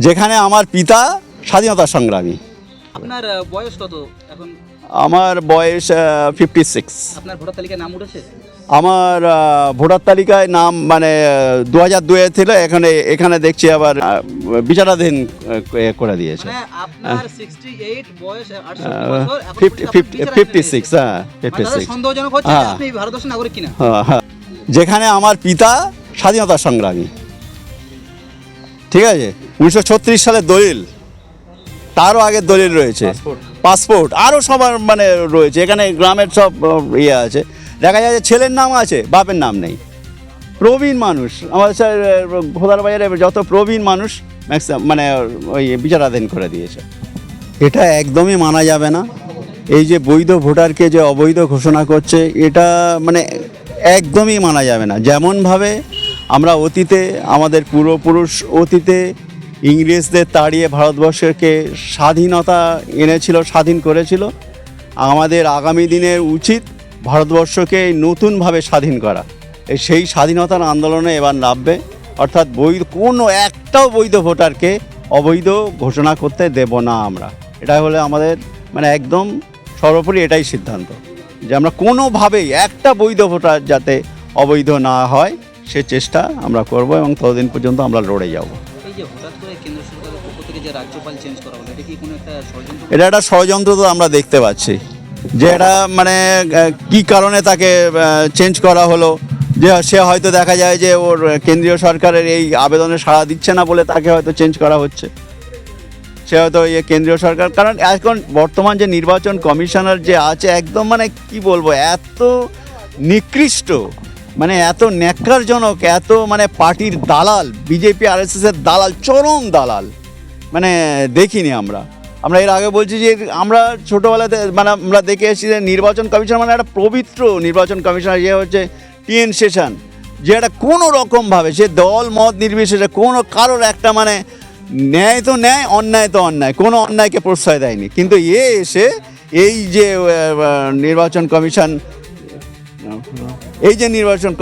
যেখানে আমার পিতা স্বাধীনতা সংগ্রামী। আপনার বয়স কত এখন? আমার বয়স 56। আপনার ভোটার তালিকায় নাম উঠেছে? আমার ভোটার তালিকায় নাম মানে 2002 ছিল, এখানে দেখছি আবার বিচারাধীন করে দিয়েছে। মানে আপনার 68 বয়স 68 বছর, এখন 56। হ্যাঁ, মানে 56। সন্দেহজনক হচ্ছে যে হ্যাঁ। আপনি ভারতবর্ষের নাগরিক কিনা। হ্যাঁ, যেখানে আমার পিতা স্বাধীনতা সংগ্রামী, ঠিক আছে, 1936 সালের দলিল, তারও আগের দলিল রয়েছে, পাসপোর্ট আরও সবার মানে রয়েছে। এখানে গ্রামের সব ইয়ে আছে, দেখা যায় যে ছেলের নাম আছে, বাপের নাম নেই। প্রবীণ মানুষ আমাদের স্যার ভোদার বাজারে যত প্রবীণ মানুষ ম্যাক্সিমাম মানে ওই বিচারাধীন করে দিয়েছে। এটা একদমই মানা যাবে না। এই যে বৈধ ভোটারকে যে অবৈধ ঘোষণা করছে, এটা মানে একদমই মানা যাবে না। যেমনভাবে আমরা অতীতে আমাদের পূর্বপুরুষ অতীতে ইংরেজদের তাড়িয়ে ভারতবর্ষকে স্বাধীনতা এনেছিল, স্বাধীন করেছিল, আমাদের আগামী দিনের উচিত ভারতবর্ষকে নতুনভাবে স্বাধীন করা। সেই স্বাধীনতার আন্দোলনে এবার নামবে, অর্থাৎ কোনো একটাও বৈধ ভোটারকে অবৈধ ঘোষণা করতে দেব না আমরা। এটা হলে আমাদের মানে একদম সর্বোপরি এটাই সিদ্ধান্ত, যে আমরা কোনোভাবেই একটা বৈধ ভোটার যাতে অবৈধ না হয় সে চেষ্টা আমরা করব, এবং ততদিন পর্যন্ত আমরা লড়ে যাব। এই যে হঠাৎ করে কেন্দ্র সরকারের পক্ষ থেকে যে রাজ্যপাল চেঞ্জ করা হলো, এটা কি কোনো একটা ষড়যন্ত্র? এটা একটা ষড়যন্ত্র তো আমরা দেখতে পাচ্ছি, যে এটা মানে কী কারণে তাকে চেঞ্জ করা হলো, যে সে হয়তো দেখা যায় যে ওর কেন্দ্রীয় সরকারের এই আবেদনে সাড়া দিচ্ছে না বলে তাকে হয়তো চেঞ্জ করা হচ্ছে। সে হয়তো কেন্দ্রীয় সরকার, কারণ এখন বর্তমান যে নির্বাচন কমিশনার যে আছে, একদম মানে কি বলবো, এত নিকৃষ্ট, মানে এত ন্যাক্কারজনক, এত মানে পার্টির দালাল, বিজেপি আরএসএসের দালাল, চরম দালাল, মানে দেখিনি আমরা এর আগে বলছি যে আমরা ছোটোবেলাতে মানে আমরা দেখে এসেছি যে নির্বাচন কমিশন মানে একটা পবিত্র নির্বাচন কমিশনার, যে হচ্ছে টিএন সেশন, যে একটা কোনো রকমভাবে সে দল মত নির্বিশেষে কোনো কারোর একটা মানে ন্যায় তো ন্যায়, অন্যায় তো অন্যায়, কোনো অন্যায়কে প্রশ্রয় দেয়নি। কিন্তু এসে এই যে নির্বাচন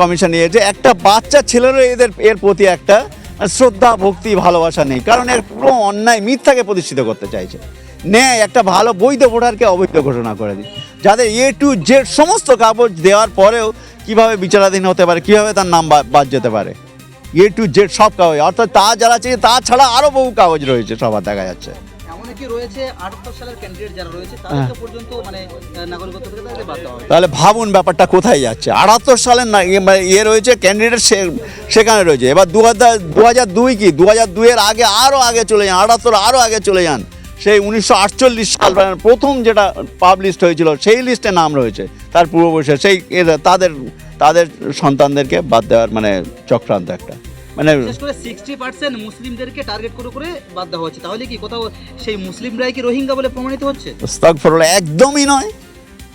কমিশন নিয়েছে, একটা বাচ্চা ছেলেরও এর প্রতি একটা শ্রদ্ধা ভক্তি ভালোবাসা নেই, কারণ এর পুরো অন্যায় মিথ্যাকে প্রতিষ্ঠিত করতে চাইছে। ন্যায় একটা ভালো বৈধ ভোটারকে অবৈধ ঘোষণা করে দিই, যাদের এ টু জেড সমস্ত কাগজ দেওয়ার পরেও কিভাবে বিচারাধীন হতে পারে, কিভাবে তার নাম বাদ যেতে পারে, এ টু জেড সব কাগজ, অর্থাৎ তা যারা চেয়ে তা ছাড়া আরও বহু কাগজ রয়েছে সবার দেখা যাচ্ছে। এমন কি রয়েছে 78 সালের ক্যান্ডিডেট যারা রয়েছে তাদেরকে পর্যন্ত মানে নাগরিকত্ব থেকে তাদের বাদ দেওয়া হয়। তাহলে ভাবুন ব্যাপারটা কোথায় যাচ্ছে। 78 সালের না ইয়ে রয়েছে ক্যান্ডিডেট, সেখানে রয়েছে। এবার 2002 কি 2002-এর আগে আরও আগে চলে যান, 78 আরও আগে চলে যান, সেই 1948 সাল প্রথম যেটা পাবলিশড হয়েছিল সেই লিস্টে নাম রয়েছে তার পূর্ববর্ষে, সেই তাদের সন্তানদেরকে বাদ দেওয়ার মানে চক্রান্ত একটা, মানে বিশেষ করে 60% মুসলিমদেরকে টার্গেট করে বাদ দেওয়া হচ্ছে। তাহলে কি কোথাও সেই মুসলিমরাই কি রোহিঙ্গা বলে প্রমাণিত হচ্ছে? আস্তাগফিরুল্লাহ, একদমই নয়।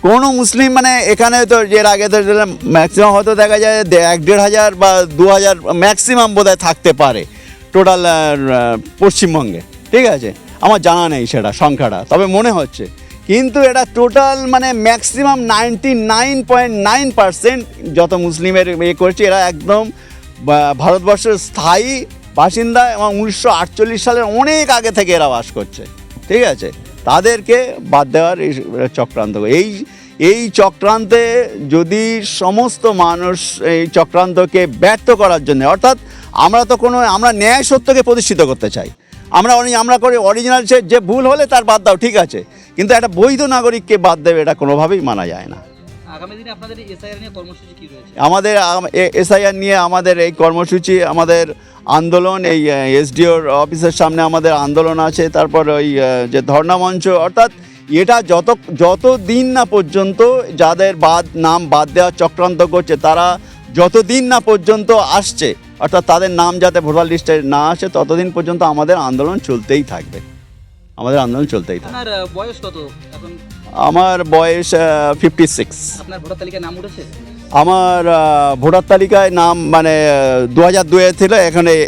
কোনো মুসলিম মানে এখানে তো এর আগে তো ম্যাক্সিমাম হয়তো দেখা যায় 1,500 বা 2,000 ম্যাক্সিমাম বোধহয় থাকতে পারে টোটাল পশ্চিমবঙ্গে, ঠিক আছে, আমার জানা নেই সেটা সংখ্যাটা, তবে মনে হচ্ছে। কিন্তু এটা টোটাল মানে ম্যাক্সিমাম 99.9% যত মুসলিমের করছে, এরা একদম ভারতবর্ষের স্থায়ী বাসিন্দা, এবং 1948 সালের অনেক আগে থেকে এরা বাস করছে, ঠিক আছে। তাদেরকে বাদ দেওয়ার এই চক্রান্ত, এই চক্রান্তে যদি সমস্ত মানুষ এই চক্রান্তকে ব্যর্থ করার জন্য, অর্থাৎ আমরা ন্যায় সত্যকে প্রতিষ্ঠিত করতে চাই, আমরা করি অরিজিনাল, যে ভুল হলে তার বাদ দাও, ঠিক আছে, কিন্তু একটা বৈধ নাগরিককে বাদ দেবে এটা কোনোভাবেই মানা যায় না। আগামী দিনে আপনাদের এসআইআর নিয়ে কর্মসূচি কি রয়েছে? আমাদের এসআইআর নিয়ে আমাদের এই কর্মসূচি, আমাদের আন্দোলন, এই এসডিওর অফিসের সামনে আমাদের আন্দোলন আছে, তারপর ওই যে ধর্ণা মঞ্চ, অর্থাৎ এটা যত দিন না পর্যন্ত যাদের নাম বাদ দেওয়ার চক্রান্ত করছে, তারা যতদিন না পর্যন্ত আসছে, অর্থাৎ তাদের নাম যাতে ভোটার লিস্টে না আসে, ততদিন পর্যন্ত আমাদের আন্দোলন চলতেই থাকবে। আপনার বয়স কত এখন? আমার বয়স 56। আপনার ভোটার তালিকায় নাম উঠেছে? আমার ভোটার তালিকায় নাম মানে 2002 ছিল,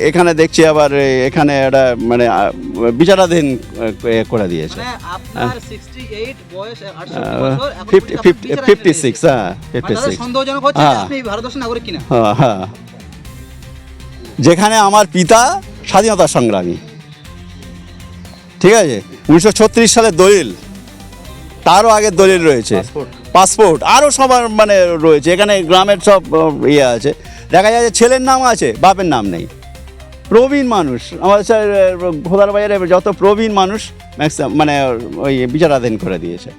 এখানে দেখছি আবার এখানে একটা মানে বিচারাধীন করে দিয়েছে। মানে আপনার 68 বয়স 68 বছর, এখন 56। হ্যাঁ, 56। সন্দেহজনক হচ্ছে যে আপনি ভারতবর্ষের নাগরিক কিনা। হ্যাঁ, যেখানে আমার পিতা স্বাধীনতা সংগ্রামী, ঠিক আছে, 1936 সালের দলিল, তারও আগের দলিল রয়েছে, পাসপোর্ট আরও সবার মানে রয়েছে। এখানে গ্রামের সব ইয়ে আছে, দেখা যায় যে ছেলের নাম আছে, বাপের নাম নেই। প্রবীণ মানুষ আমাদের ঘোদার বাজারে যত প্রবীণ মানুষ ম্যাক্সিমাম মানে ওই বিচারাধীন করে দিয়েছে।